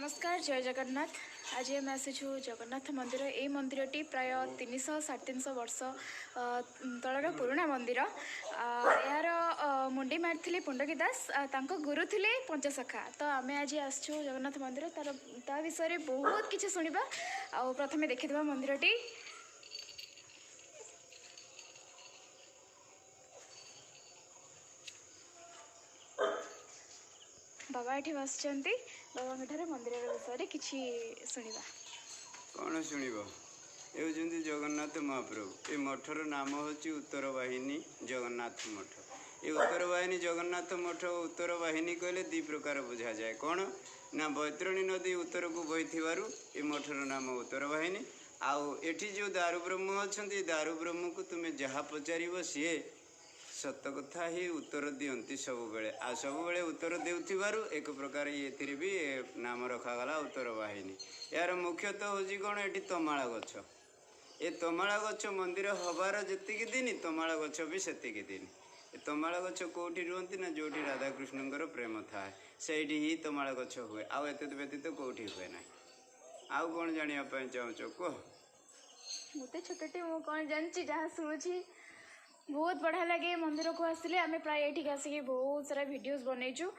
नमस्कार जय जगन्नाथ। आज आम आसीचु जगन्नाथ मंदिर। ये मंदिरटी प्राय 300-350 वर्ष तलर पुराणा मंदिर। यार मुंडी मारी पुंडकी दास गुरु थे पंचसखा। तो आम आज आसचु जगन्नाथ मंदिर ता विषय बहुत किसी शुणा। प्रथम देखीद मंदिरटी। बाबा ये बस बाबा मंदिर विषय किसी शुणा कौन शुणव ये जगन्नाथ महाप्रभु। ये मठर नाम हूँ उत्तर वाहिनी जगन्नाथ मठ। ये उत्तर वाहिनी जगन्नाथ मठ उत्तर वाहिनी कहले दी प्रकार बुझा जाए। कौन ना बैतरणी नदी उत्तर को बही ये मठर नाम उत्तर वाहिनी। आउ एठी जो दारू ब्रह्म अच्छा दारू ब्रह्म को तुम्हें जहाँ पचार सी सत कथा ही उत्तर दियंती सब बेले आ सब बेले उत्तर देउथिबारु एक प्रकार ये भी नाम रखागला उत्तर वाहिनी। यार मुख्यतः हूँ कौन ये तमाला गछ। ये तमाला गछ मंदिर हबार जी दिन तमाला गछ भी से दिन। तमाला गछ कौटी रुहति ना जो राधाकृष्ण प्रेम थाए से ही तमाला गछ हुए। आउ एत व्यतीत कौटी हुए ना। आउ कौन जानापी चाहूच कह। मत छोटे कौन जानची जहाँ शुणुची बहुत बढ़िया लगे। मंदिर को आसिले आम प्राय ये आसिक बहुत सारा वीडियोस बनईचु।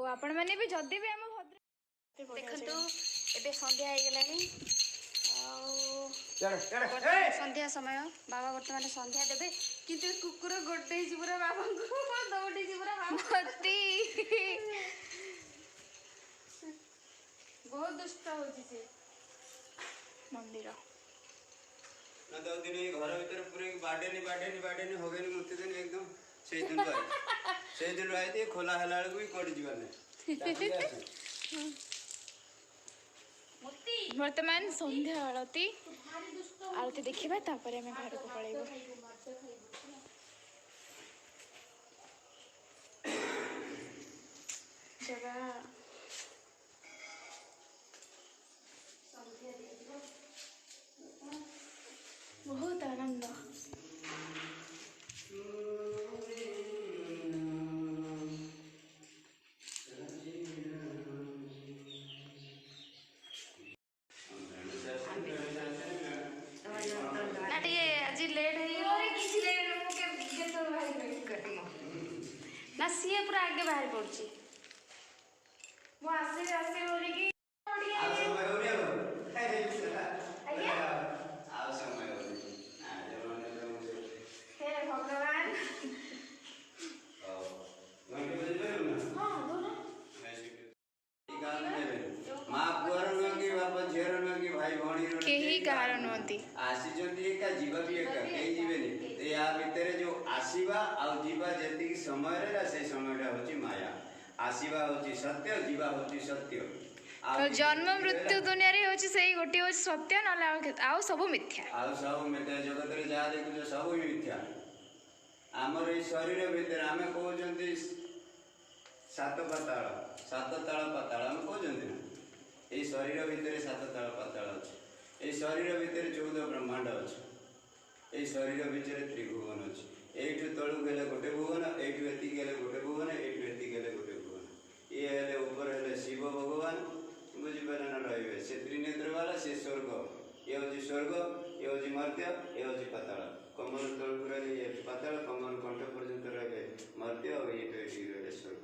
आपण मैंने भी जदि भी आम भद्र देखु एबे संध्या हो संध्या समय बाबा बर्तमान संध्या देवे किंतु कुकुर गोटे पूरा बाबा को दौड़ी पूरा बाबा बहुत दुष्ट हो मंदिर ना दो दिन घर भीतर पूरे बाडेनी होगेनी मुक्ति दिन एकदम से दिन रही खोला है बेलू भी कौटी जीवन। वर्तमान संध्या आरती आरती देखा तापर आम घर को पलैबू। जगह बहुत आनंद। आज लेट ना सी पूरा आगे बाहर पड़ी आसीबा होची सत्य जीवा होची सत्य। जन्म मृत्यु दुनिया रे होची सही गोटी होची सत्य न आउ सब मिथ्या। आउ सब मिथ्या जगत रे जा देखु सब मिथ्या। हमर ए शरीर भीतर आमे कहउचंती सात ताल पाताल हम कहउचंती ना। ए शरीर भीतर सात ताल पाताल अछि। ए शरीर भीतर 14 ब्रह्मांड अछि। ए शरीर भीतर त्रिभुवन अछि। एठु तळु गेले गोटे भुवन एठु एति गेले गोटे भुवन एठु एति गेले गोटे भुवन। ये हेले ऊपर हेले शिव भगवान बुझी पारे न रहिबे से त्रिनेत्र वाला से स्वर्ग। ये होची स्वर्ग ये होची मर्त्य ये होची पाताल। कमल तळु रहले ये पाताल कमल कंठ पर्यंत रहले मर्त्य और ये पेटी रहले स्वर्ग।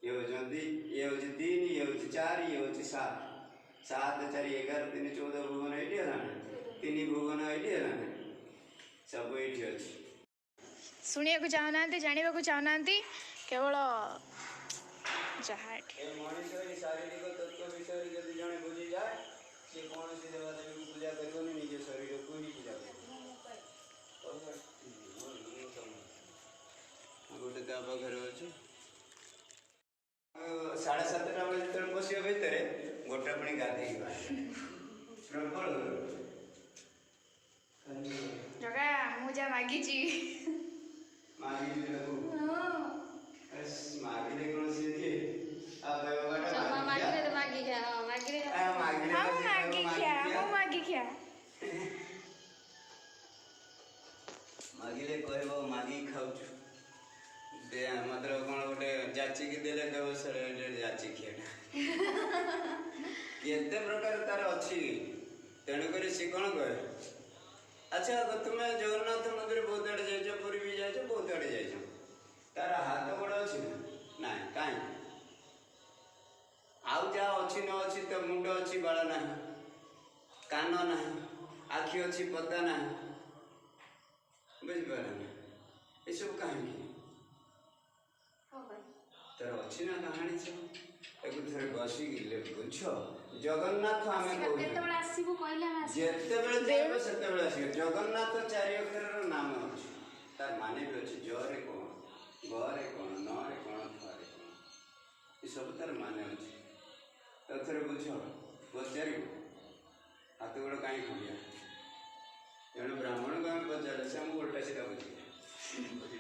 ये होची ये होची 3 ये होची 4 ये होची 7 7 4 11 3 14 भुवन एठी है ना 3 भुवन एठी है ना सब एठी अछि। शुणिया को चाहना जाना को चाहना केवल जहाँ शारीरिक तत्व विषय यदि जड़े बुझी जाए सी कौन सी देवदेवी को पूजा कर निज शरीर को ही पूजा कर गोटे ता पाखे अच्छे 7:30 बजे जो पशा भितर गोटे पुणी गाधे प्रबल जगह मुझा मागी मागिले कहबो मागी खाउछु दे मतलब कौन गोटे जाची की देले देव सर जाची खिया ଏତେ ପ୍ରକାର ତାର ଅଛି ତେଣୁକରି ସେ କ'ଣ କହେ ଆଚ୍ଛା ତୁମେ ଜଗନ୍ନାଥ ମନ୍ଦିର ବହୁତ ଆଡ଼େ ଯାଇଛ ପୁରୀ ବି ଯାଇଛ ବହୁତ ଆଡ଼େ ଯାଇଛ ତାର ହାତ ଗୋଡ଼ ଅଛି ନା ନାହିଁ କାହିଁକି ଆଉ ଯାହା ଅଛି ନ ଅଛି ତ ମୁଣ୍ଡ ଅଛି ବାଳ ନାହିଁ କାନ ନାହିଁ ଆଖି ଅଛି ପତା ନାହିଁ ବୁଝିପାରିଲ ନା ଏସବୁ କାହିଁକି ତାର ଅଛି ନା କାହାଣୀ ସବୁ ତାକୁ ଥରେ ବସିକି ବୁଝ ଜଗନ୍ନାଥ ଆମେ କେତେବେଳେ ଆସିବୁ କହିଲେ ଆମେ ଆସିବୁ ଯେତେବେଳେ ଚାହିଁବ ସେତେବେଳେ ଆସିବ ଜଗନ୍ନାଥ ଚାରି ଅକ୍ଷରର ନାମ ଅଛି ତାର ମାନେ ବି ଅଛି ଜରେ କ'ଣ ଗରେ କ'ଣ ନରେ କ'ଣ ଥରେ କ'ଣ ଏସବୁ ତାର ମାନେ ଅଛି ତାକୁ ଥରେ ବୁଝ ପଚାରିବ ହାତ ଗୋଡ଼ କାହିଁ ଖଣ୍ଡିଆ ତେଣୁ ବ୍ରାହ୍ମଣକୁ ଆମେ ପଚାରିଲେ ସେ ଆମକୁ ଓଲଟା ସେଟା ବୁଝିବେ